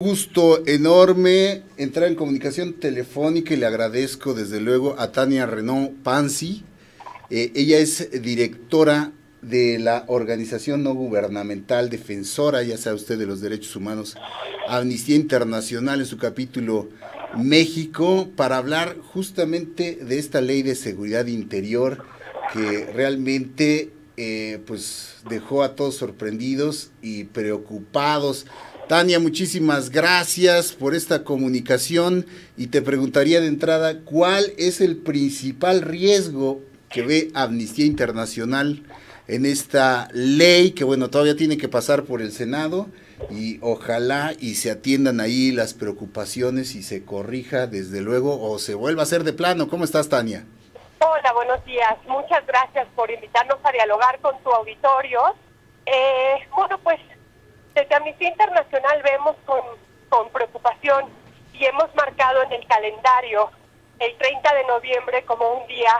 Gusto enorme entrar en comunicación telefónica y le agradezco desde luego a Tania Renaud Panzi. Ella es directora de la organización no gubernamental defensora, ya sabe usted, de los derechos humanos, Amnistía Internacional en su capítulo México, para hablar justamente de esta ley de seguridad interior que realmente pues dejó a todos sorprendidos y preocupados. Tania, muchísimas gracias por esta comunicación y te preguntaría de entrada, ¿cuál es el principal riesgo que ve Amnistía Internacional en esta ley que, bueno, todavía tiene que pasar por el Senado y ojalá y se atiendan ahí las preocupaciones y se corrija desde luego o se vuelva a hacer de plano? ¿Cómo estás, Tania? Hola, buenos días. Muchas gracias por invitarnos a dialogar con tu auditorio. Bueno, pues desde Amnistía Internacional vemos con preocupación y hemos marcado en el calendario el 30 de noviembre como un día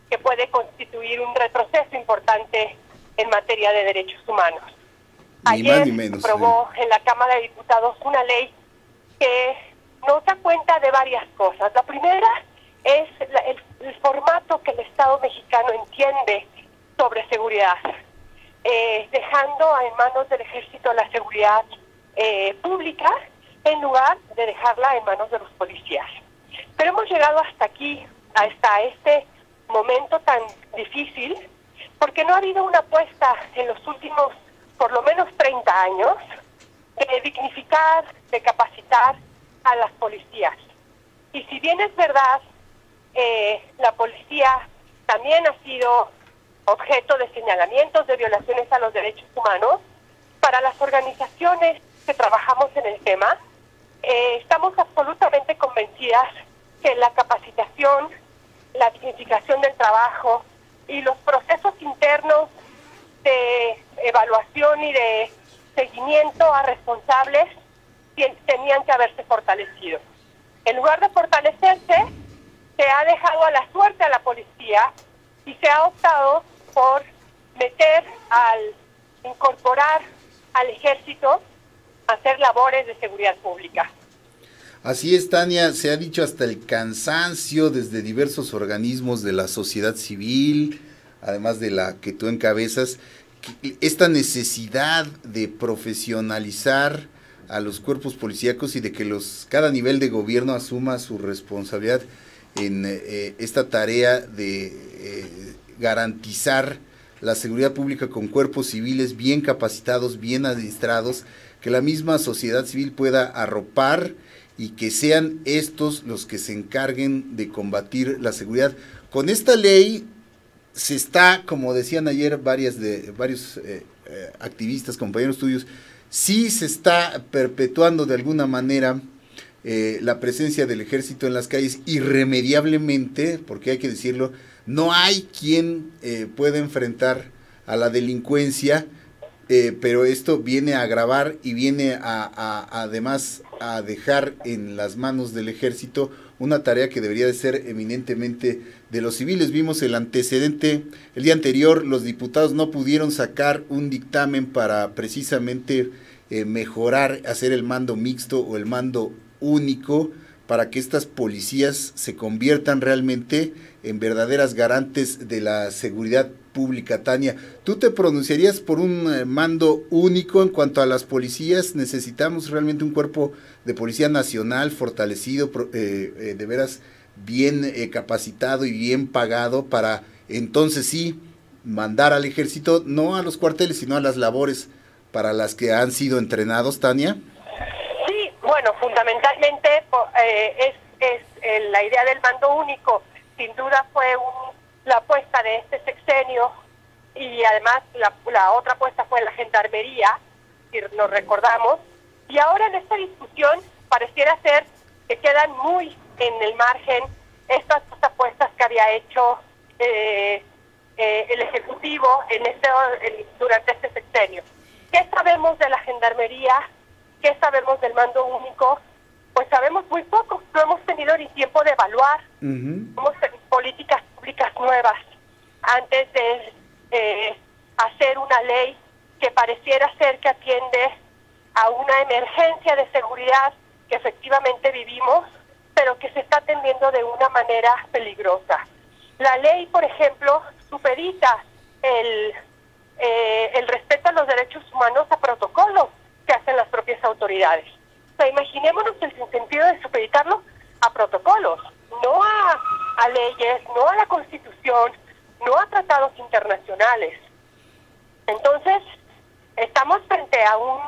que puede constituir un retroceso importante en materia de derechos humanos. Ni más Ayer ni menos, se aprobó en la Cámara de Diputados una ley que nos da cuenta de varias cosas. La primera es el formato que el Estado mexicano entiende sobre seguridad, dejando en manos del Ejército la seguridad pública en lugar de dejarla en manos de los policías. Pero hemos llegado hasta aquí, hasta este momento tan difícil, porque no ha habido una apuesta en los últimos, por lo menos 30 años, de dignificar, de capacitar a las policías. Y si bien es verdad, la policía también ha sido objeto de señalamientos de violaciones a los derechos humanos, para las organizaciones que trabajamos en el tema, estamos absolutamente convencidas que la capacitación, la dignificación del trabajo y los procesos internos de evaluación y de seguimiento a responsables tenían que haberse fortalecido. En lugar de fortalecerse, se ha dejado a la suerte a la policía y se ha optado por incorporar al ejército a hacer labores de seguridad pública. Así es, Tania, se ha dicho hasta el cansancio desde diversos organismos de la sociedad civil, además de la que tú encabezas, esta necesidad de profesionalizar a los cuerpos policíacos y de que cada nivel de gobierno asuma su responsabilidad en esta tarea de garantizar la seguridad pública con cuerpos civiles bien capacitados, bien adiestrados, que la misma sociedad civil pueda arropar y que sean estos los que se encarguen de combatir la seguridad. Con esta ley se está, como decían ayer varios activistas, compañeros tuyos, sí se está perpetuando de alguna manera la presencia del ejército en las calles irremediablemente, porque hay que decirlo, no hay quien pueda enfrentar a la delincuencia, pero esto viene a agravar y viene además a dejar en las manos del ejército una tarea que debería de ser eminentemente de los civiles. Vimos el antecedente, el día anterior los diputados no pudieron sacar un dictamen para precisamente mejorar, hacer el mando mixto o el mando único, para que estas policías se conviertan realmente en verdaderas garantes de la seguridad pública. Tania, ¿tú te pronunciarías por un mando único en cuanto a las policías? Necesitamos realmente un cuerpo de policía nacional fortalecido, de veras bien capacitado y bien pagado, para entonces sí mandar al ejército, no a los cuarteles, sino a las labores para las que han sido entrenados, Tania. Sí, bueno, fundamentalmente la idea del mando único. Sin duda fue la apuesta de este sexenio, y además la otra apuesta fue la gendarmería, si nos recordamos, y ahora en esta discusión pareciera ser que quedan muy en el margen estas dos apuestas que había hecho el Ejecutivo durante este sexenio. ¿Qué sabemos de la gendarmería? ¿Qué sabemos del mando único? Pues sabemos muy poco, no hemos tenido ni tiempo de evaluar. Hemos tenido políticas públicas nuevas antes de hacer una ley que pareciera ser que atiende a una emergencia de seguridad que efectivamente vivimos, pero que se está atendiendo de una manera peligrosa. La ley, por ejemplo, supedita el respeto a los derechos humanos a protocolos que hacen las propias autoridades. O sea, imaginémonos el sentido de supeditarlo a protocolos, no a leyes, no a la Constitución, no a tratados internacionales. Entonces, estamos frente a un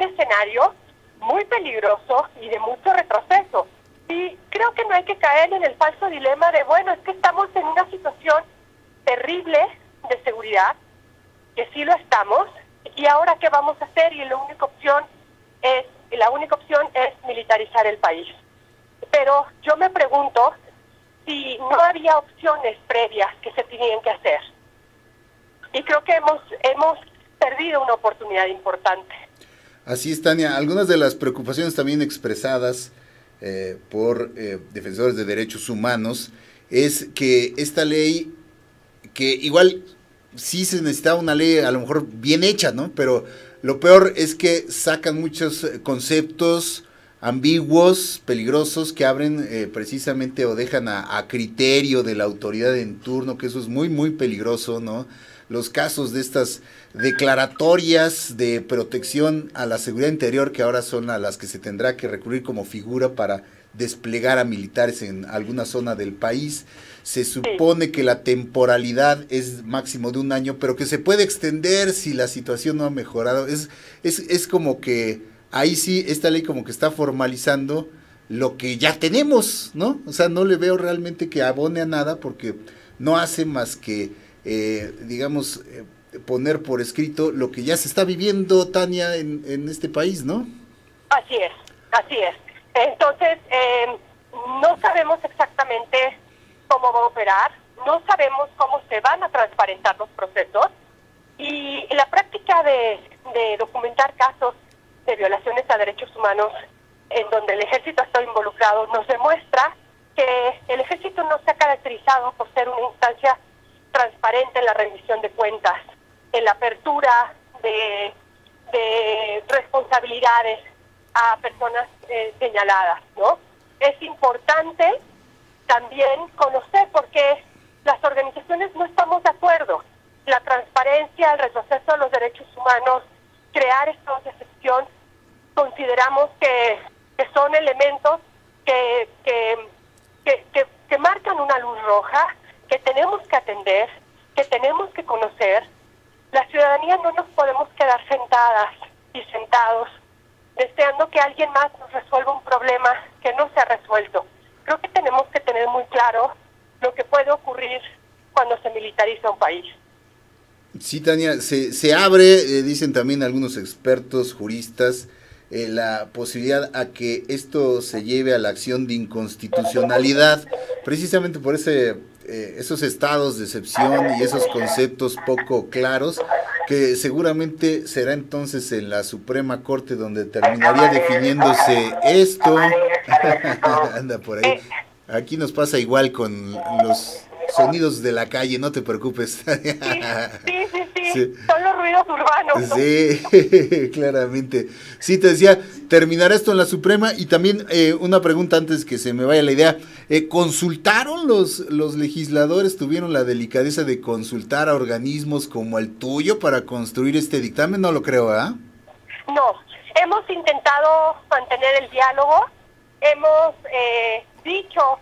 escenario muy peligroso y de mucho retroceso. Y creo que no hay que caer en el falso dilema de, bueno, es que estamos en una situación terrible de seguridad, que sí lo estamos, y ahora ¿qué vamos a hacer? Y la única opción es militarizar el país. Pero yo me pregunto si no había opciones previas que se tenían que hacer. Y creo que hemos perdido una oportunidad importante. Así es, Tania. Algunas de las preocupaciones también expresadas por defensores de derechos humanos es que esta ley, que igual sí se necesitaba una ley a lo mejor bien hecha, ¿no? Pero lo peor es que sacan muchos conceptos ambiguos, peligrosos, que abren precisamente o dejan a criterio de la autoridad en turno, que eso es muy, muy peligroso, ¿no? Los casos de estas declaratorias de protección a la seguridad interior, que ahora son a las que se tendrá que recurrir como figura para desplegar a militares en alguna zona del país. Se supone que la temporalidad es máximo de 1 año, pero que se puede extender si la situación no ha mejorado. Es como que ahí sí, esta ley como que está formalizando lo que ya tenemos, ¿no? O sea, no le veo realmente que abone a nada, porque no hace más que, poner por escrito lo que ya se está viviendo, Tania, en este país, ¿no? Así es, así es. Entonces, no sabemos exactamente cómo va a operar, no sabemos cómo se van a transparentar los procesos, y la práctica de documentar casos de violaciones a derechos humanos en donde el ejército está involucrado nos demuestra que el ejército no se ha caracterizado por ser una instancia transparente en la rendición de cuentas, en la apertura de responsabilidades a personas señaladas, ¿no? Es importante también conocer por qué las organizaciones no estamos de acuerdo. La transparencia, el retroceso de los derechos humanos, crear estados de excepción, consideramos que son elementos que marcan una luz roja, que tenemos que atender, que tenemos que conocer. La ciudadanía no nos podemos quedar sentadas y sentados deseando que alguien más nos resuelva un problema que no se ha resuelto. Creo que tenemos que tener muy claro lo que puede ocurrir cuando se militariza un país. Sí, Tania, se abre, dicen también algunos expertos, juristas, la posibilidad a que esto se lleve a la acción de inconstitucionalidad, precisamente por esos estados de excepción y esos conceptos poco claros, que seguramente será entonces en la Suprema Corte donde terminaría definiéndose esto. Anda por ahí. Aquí nos pasa igual con los sonidos de la calle, no te preocupes. Sí. Son los ruidos urbanos. Sí, claramente. Sí, te decía, terminará esto en la Suprema. Y también una pregunta antes que se me vaya la idea. ¿Consultaron los legisladores, tuvieron la delicadeza de consultar a organismos como el tuyo para construir este dictamen? No lo creo, ¿verdad? No, hemos intentado mantener el diálogo, hemos dicho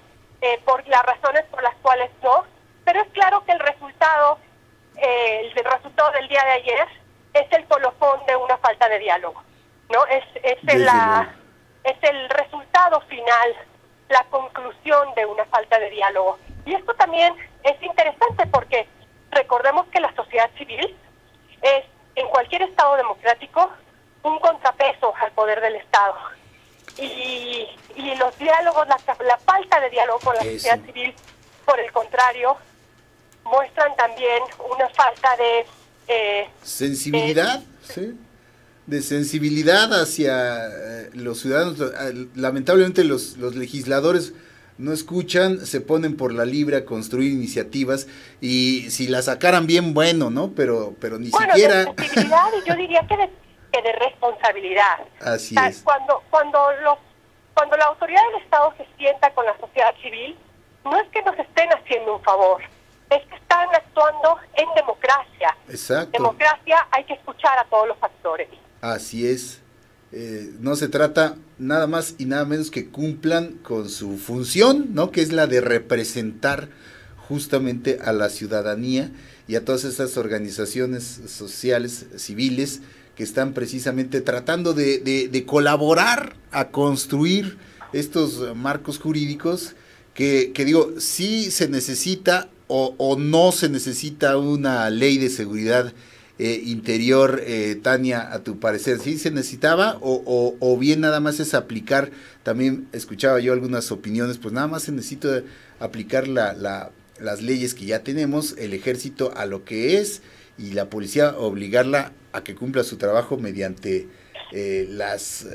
por las razones por las cuales no, pero es claro que el resultado del día de ayer es el colofón de una falta de diálogo, ¿no? Es el resultado final, la conclusión de una falta de diálogo. Y esto también es interesante porque recordemos que la sociedad civil es, en cualquier estado democrático, un contrapeso al poder del Estado. Y los diálogos, la falta de diálogo con la sociedad civil, por el contrario, muestran también una falta de sensibilidad, ¿sí? De sensibilidad hacia los ciudadanos. Lamentablemente los legisladores no escuchan, se ponen por la libre a construir iniciativas, y si la sacaran bien, bueno, ¿no? Pero ni siquiera... De sensibilidad, y yo diría que que de responsabilidad. Así O sea, es. cuando la autoridad del Estado se sienta con la sociedad civil, no es que nos estén haciendo un favor, es que están actuando en democracia. Exacto. Democracia, hay que escuchar a todos los actores. Así es. No se trata nada más y nada menos que cumplan con su función, ¿no? Que es la de representar justamente a la ciudadanía y a todas esas organizaciones sociales, civiles, que están precisamente tratando de colaborar a construir estos marcos jurídicos que digo, sí se necesita o no se necesita una ley de seguridad interior, Tania, a tu parecer, ¿sí se necesitaba o bien nada más es aplicar? También escuchaba yo algunas opiniones, pues nada más se necesita aplicar las leyes que ya tenemos, el ejército a lo que es y la policía obligarla a que cumpla su trabajo mediante las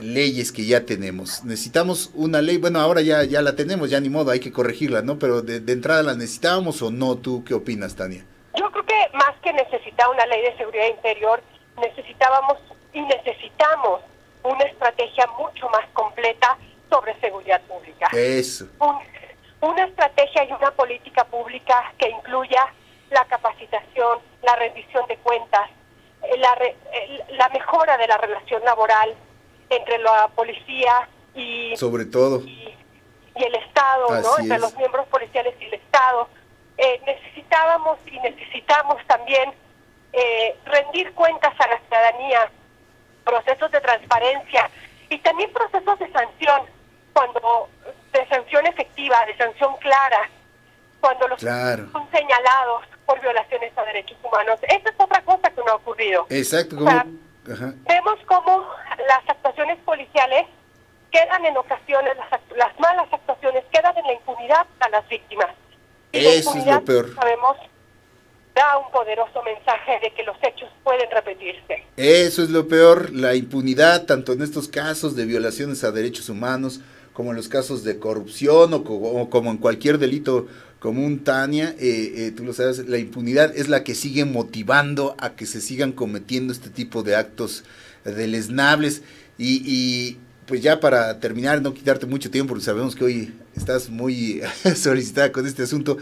leyes que ya tenemos. Necesitamos una ley, bueno, ahora ya la tenemos, ya ni modo, hay que corregirla, ¿no? Pero de entrada, ¿la necesitábamos o no? ¿Tú qué opinas, Tania? Yo creo que más que necesitar una ley de seguridad interior, necesitábamos y necesitamos una estrategia mucho más completa sobre seguridad pública. Eso. Una estrategia y una política pública que incluya la capacitación, la rendición de cuentas, la mejora de la relación laboral entre la policía y sobre todo y el Estado, así ¿no? Entre es. los miembros policiales y el Estado. Necesitábamos y necesitamos también rendir cuentas a la ciudadanía, procesos de transparencia y también procesos de sanción, de sanción efectiva, de sanción clara, cuando los claro. son señalados por violaciones a derechos humanos. Esa es otra cosa que no ha ocurrido. Exacto. O sea, ajá. vemos cómo las actuaciones policiales quedan en ocasiones, las malas actuaciones quedan en la impunidad a las víctimas. Y eso es lo peor. Sabemos, da un poderoso mensaje de que los hechos pueden repetirse. Eso es lo peor, la impunidad, tanto en estos casos de violaciones a derechos humanos, como en los casos de corrupción o como en cualquier delito común, Tania, tú lo sabes, la impunidad es la que sigue motivando a que se sigan cometiendo este tipo de actos deleznables. Y pues ya para terminar, no quitarte mucho tiempo, porque sabemos que hoy estás muy solicitada con este asunto,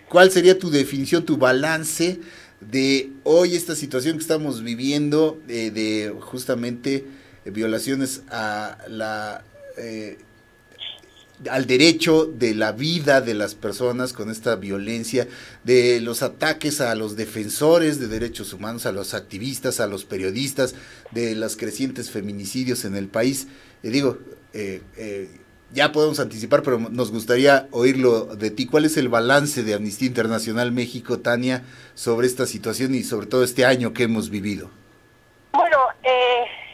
¿cuál sería tu definición, tu balance de hoy esta situación que estamos viviendo, de justamente violaciones a al derecho de la vida de las personas con esta violencia, de los ataques a los defensores de derechos humanos, a los activistas, a los periodistas, de los crecientes feminicidios en el país? Ya podemos anticipar, pero nos gustaría oírlo de ti. ¿Cuál es el balance de Amnistía Internacional México, Tania, sobre esta situación y sobre todo este año que hemos vivido? Bueno,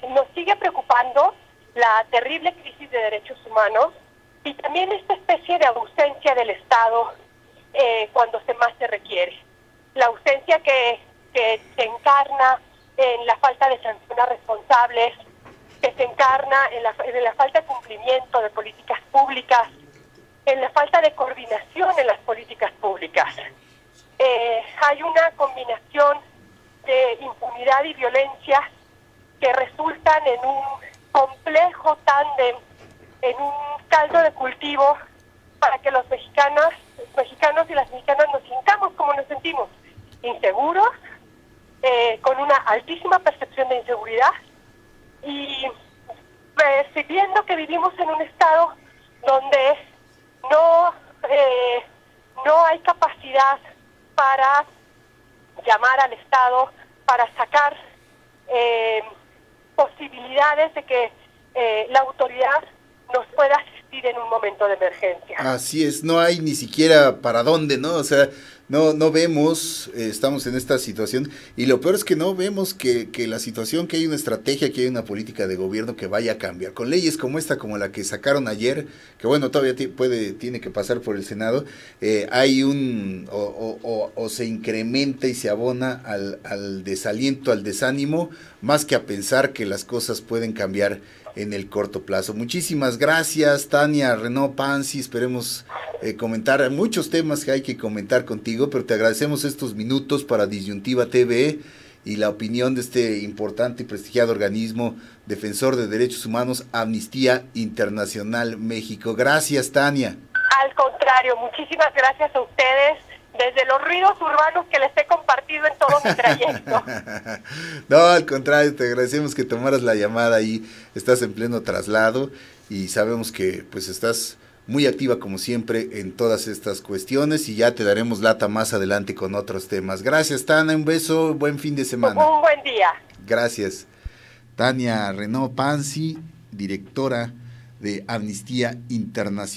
nos sigue preocupando la terrible crisis de derechos humanos y también esta especie de ausencia del Estado cuando más se requiere. La ausencia que se encarna en la falta de sanción a responsables, que se encarna en la falta de cumplimiento de políticas públicas, en la falta de coordinación en las políticas públicas. Hay una combinación de impunidad y violencia que resultan en un complejo tándem, en un caldo de cultivo para que los mexicanos y las mexicanas nos sintamos como nos sentimos, inseguros, con una altísima percepción de inseguridad y viendo que vivimos en un estado donde no hay capacidad para llamar al Estado, para sacar posibilidades de que la autoridad nos pueda asistir en un momento de emergencia. Así es, no hay ni siquiera para dónde, ¿no? O sea, no vemos, estamos en esta situación, y lo peor es que no vemos que la situación, que hay una estrategia, que hay una política de gobierno que vaya a cambiar, con leyes como esta, como la que sacaron ayer, que bueno, todavía tiene que pasar por el Senado, hay o se incrementa y se abona al desaliento, al desánimo, más que a pensar que las cosas pueden cambiar en el corto plazo. Muchísimas gracias, Tania Renaud Panzi. Esperemos comentar muchos temas que hay que comentar contigo, pero te agradecemos estos minutos para Disyuntiva TV y la opinión de este importante y prestigiado organismo defensor de derechos humanos, Amnistía Internacional México. Gracias, Tania. Al contrario, muchísimas gracias a ustedes, desde los ruidos urbanos que les he compartido en todo mi trayecto. No, al contrario, te agradecemos que tomaras la llamada ahí, estás en pleno traslado y sabemos que pues estás muy activa como siempre en todas estas cuestiones y ya te daremos lata más adelante con otros temas. Gracias, Tania, un beso, buen fin de semana. Un buen día. Gracias. Tania Renaud Panzi, directora de Amnistía Internacional.